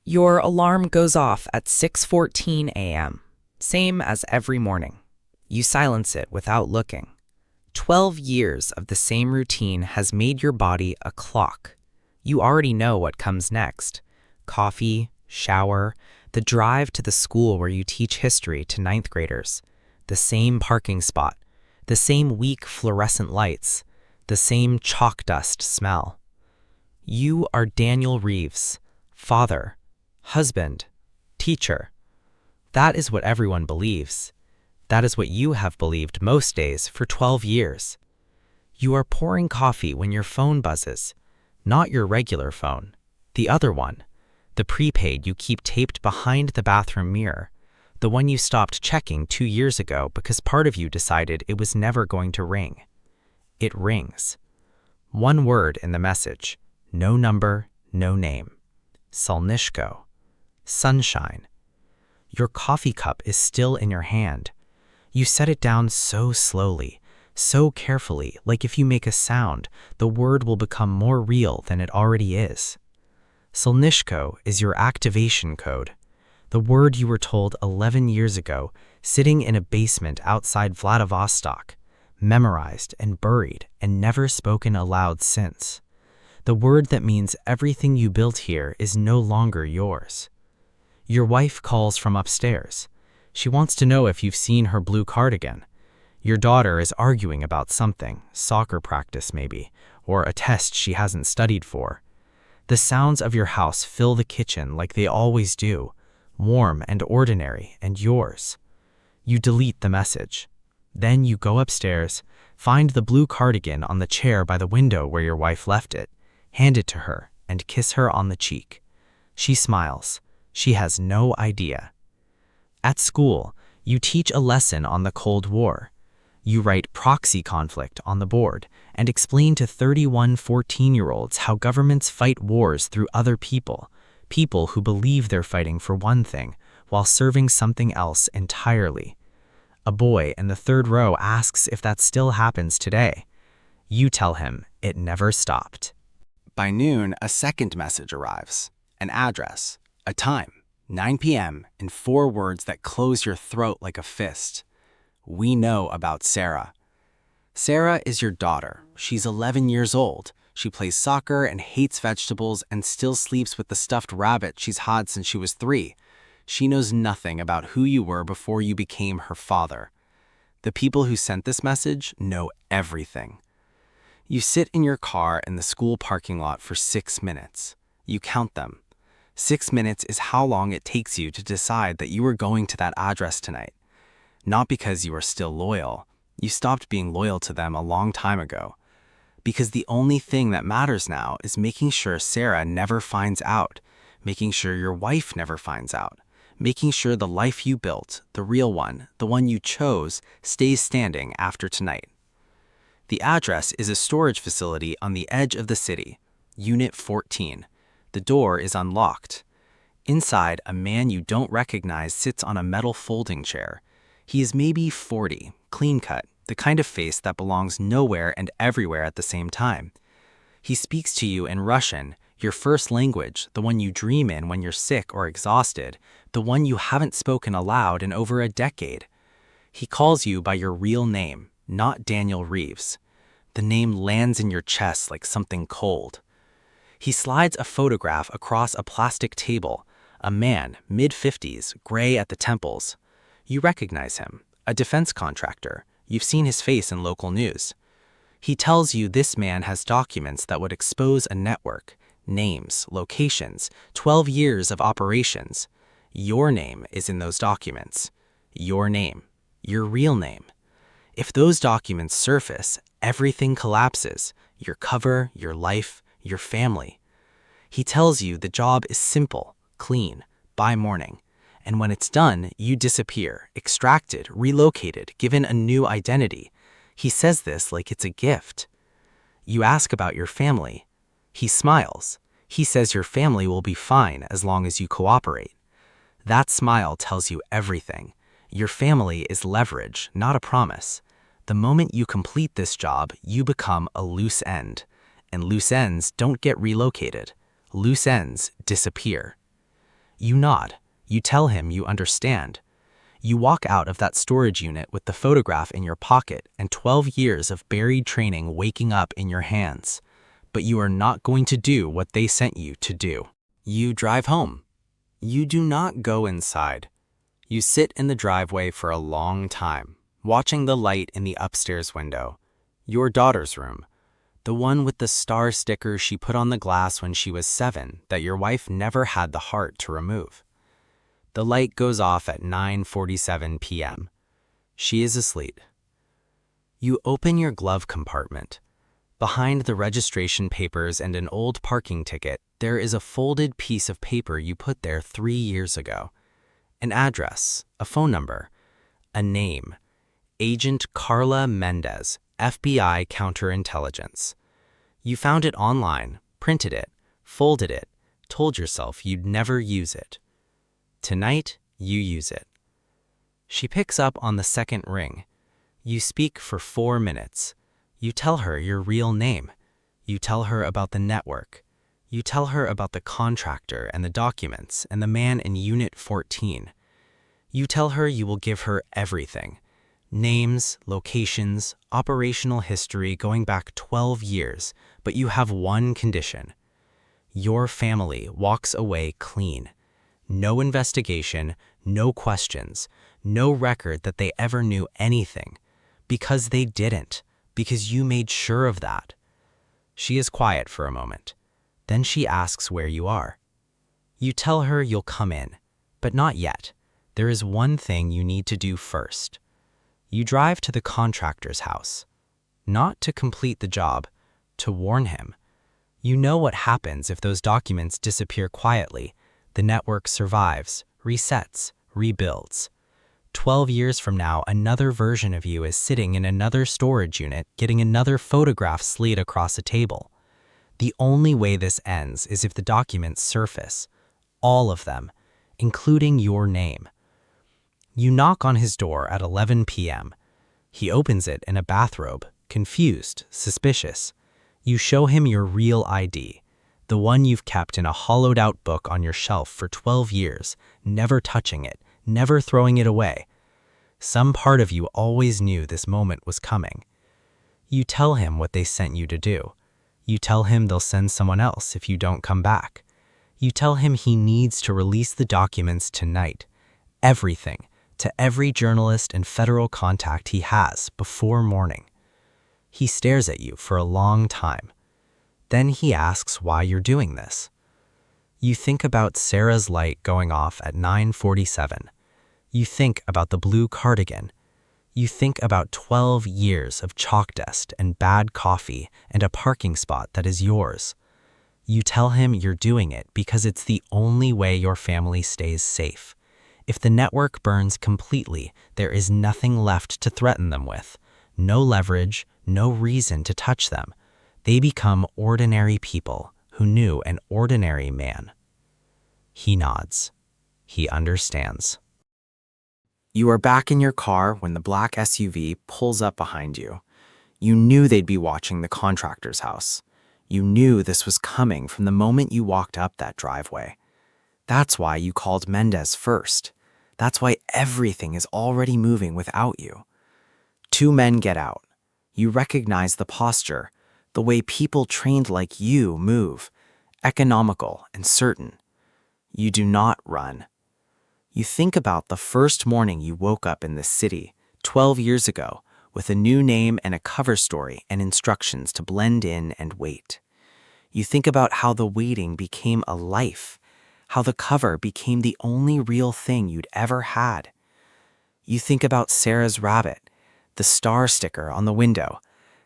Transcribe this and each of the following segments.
Your alarm goes off at 6:14 a.m., same as every morning. You silence it without looking. 12 years of the same routine has made your body a clock. You already know what comes next. Coffee, shower, the drive to the school where you teach history to ninth graders, the same parking spot, the same weak fluorescent lights, the same chalk dust smell. You are Daniel Reeves, father, husband, teacher. That is what everyone believes. That is what you have believed most days for 12 years. You are pouring coffee when your phone buzzes, not your regular phone, the other one, the prepaid you keep taped behind the bathroom mirror, the one you stopped checking 2 years ago because part of you decided it was never going to ring. It rings. One word in the message, no number, no name. Solnishko. Sunshine. Your coffee cup is still in your hand. You set it down so slowly, so carefully, like if you make a sound, the word will become more real than it already is. Solnishko is your activation code, the word you were told 11 years ago, sitting in a basement outside Vladivostok, memorized and buried and never spoken aloud since. The word that means everything you built here is no longer yours. Your wife calls from upstairs. She wants to know if you've seen her blue cardigan. Your daughter is arguing about something, soccer practice maybe, or a test she hasn't studied for. The sounds of your house fill the kitchen like they always do, warm and ordinary and yours. You delete the message. Then you go upstairs, find the blue cardigan on the chair by the window where your wife left it, hand it to her, and kiss her on the cheek. She smiles. She has no idea. At school, you teach a lesson on the Cold War. You write proxy conflict on the board and explain to 31 14-year-olds how governments fight wars through other people, people who believe they're fighting for one thing while serving something else entirely. A boy in the third row asks if that still happens today. You tell him it never stopped. By noon, a second message arrives. An address, a time, 9 p.m., in 4 words that close your throat like a fist. We know about Sarah. Sarah is your daughter. She's 11 years old. She plays soccer and hates vegetables and still sleeps with the stuffed rabbit she's had since she was 3. She knows nothing about who you were before you became her father. The people who sent this message know everything. You sit in your car in the school parking lot for 6 minutes. You count them. 6 minutes is how long it takes you to decide that you are going to that address tonight. Not because you are still loyal. You stopped being loyal to them a long time ago. Because the only thing that matters now is making sure Sarah never finds out, making sure your wife never finds out, making sure the life you built, the real one, the one you chose, stays standing after tonight. The address is a storage facility on the edge of the city, Unit 14. The door is unlocked. Inside, a man you don't recognize sits on a metal folding chair. He is maybe 40, clean-cut, the kind of face that belongs nowhere and everywhere at the same time. He speaks to you in Russian, your first language, the one you dream in when you're sick or exhausted, the one you haven't spoken aloud in over a decade. He calls you by your real name, not Daniel Reeves. The name lands in your chest like something cold. He slides a photograph across a plastic table, a man, mid-50s, gray at the temples. You recognize him, a defense contractor. You've seen his face in local news. He tells you this man has documents that would expose a network, names, locations, 12 years of operations. Your name is in those documents. Your name. Your real name. If those documents surface, everything collapses. Your cover, your life, your family. He tells you the job is simple, clean, by morning. And when it's done, you disappear, extracted, relocated, given a new identity. He says this like it's a gift. You ask about your family. He smiles. He says your family will be fine as long as you cooperate. That smile tells you everything. Your family is leverage, not a promise. The moment you complete this job, you become a loose end. And loose ends don't get relocated. Loose ends disappear. You nod. You tell him you understand. You walk out of that storage unit with the photograph in your pocket and 12 years of buried training waking up in your hands. But you are not going to do what they sent you to do. You drive home. You do not go inside. You sit in the driveway for a long time, watching the light in the upstairs window. Your daughter's room. The one with the star sticker she put on the glass when she was 7 that your wife never had the heart to remove. The light goes off at 9:47 p.m. She is asleep. You open your glove compartment. Behind the registration papers and an old parking ticket, there is a folded piece of paper you put there 3 years ago. An address, a phone number, a name. Agent Carla Mendez, FBI Counterintelligence. You found it online, printed it, folded it, told yourself you'd never use it. Tonight, you use it. She picks up on the second ring. You speak for 4 minutes. You tell her your real name. You tell her about the network. You tell her about the contractor and the documents and the man in Unit 14. You tell her you will give her everything. Names, locations, operational history going back 12 years, but you have one condition. Your family walks away clean. No investigation, no questions, no record that they ever knew anything. Because they didn't, because you made sure of that. She is quiet for a moment. Then she asks where you are. You tell her you'll come in, but not yet. There is one thing you need to do first. You drive to the contractor's house, not to complete the job, to warn him. You know what happens if those documents disappear quietly. The network survives, resets, rebuilds. 12 years from now, another version of you is sitting in another storage unit getting another photograph slid across a table. The only way this ends is if the documents surface, all of them, including your name. You knock on his door at 11 p.m. He opens it in a bathrobe, confused, suspicious. You show him your real ID, the one you've kept in a hollowed-out book on your shelf for 12 years, never touching it, never throwing it away. Some part of you always knew this moment was coming. You tell him what they sent you to do. You tell him they'll send someone else if you don't come back. You tell him he needs to release the documents tonight. Everything, to every journalist and federal contact he has before morning. He stares at you for a long time. Then he asks why you're doing this. You think about Sarah's light going off at 9:47. You think about the blue cardigan. You think about 12 years of chalk dust and bad coffee and a parking spot that is yours. You tell him you're doing it because it's the only way your family stays safe. If the network burns completely, there is nothing left to threaten them with. No leverage, no reason to touch them. They become ordinary people who knew an ordinary man. He nods. He understands. You are back in your car when the black SUV pulls up behind you. You knew they'd be watching the contractor's house. You knew this was coming from the moment you walked up that driveway. That's why you called Mendez first. That's why everything is already moving without you. 2 men get out. You recognize the posture, the way people trained like you move, economical and certain. You do not run. You think about the first morning you woke up in this city, 12 years ago, with a new name and a cover story and instructions to blend in and wait. You think about how the waiting became a life, how the cover became the only real thing you'd ever had. You think about Sarah's rabbit, the star sticker on the window,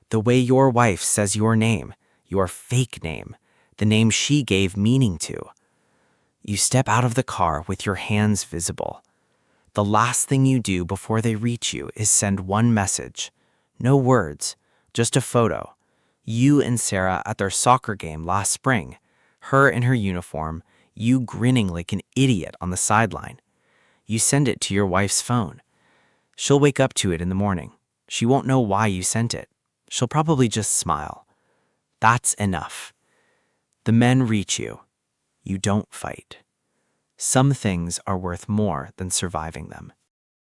the way your wife says your name, your fake name, the name she gave meaning to. You step out of the car with your hands visible. The last thing you do before they reach you is send one message. No words, just a photo. You and Sarah at their soccer game last spring, her in her uniform, you grinning like an idiot on the sideline. You send it to your wife's phone. She'll wake up to it in the morning. She won't know why you sent it. She'll probably just smile. That's enough. The men reach you. You don't fight. Some things are worth more than surviving them.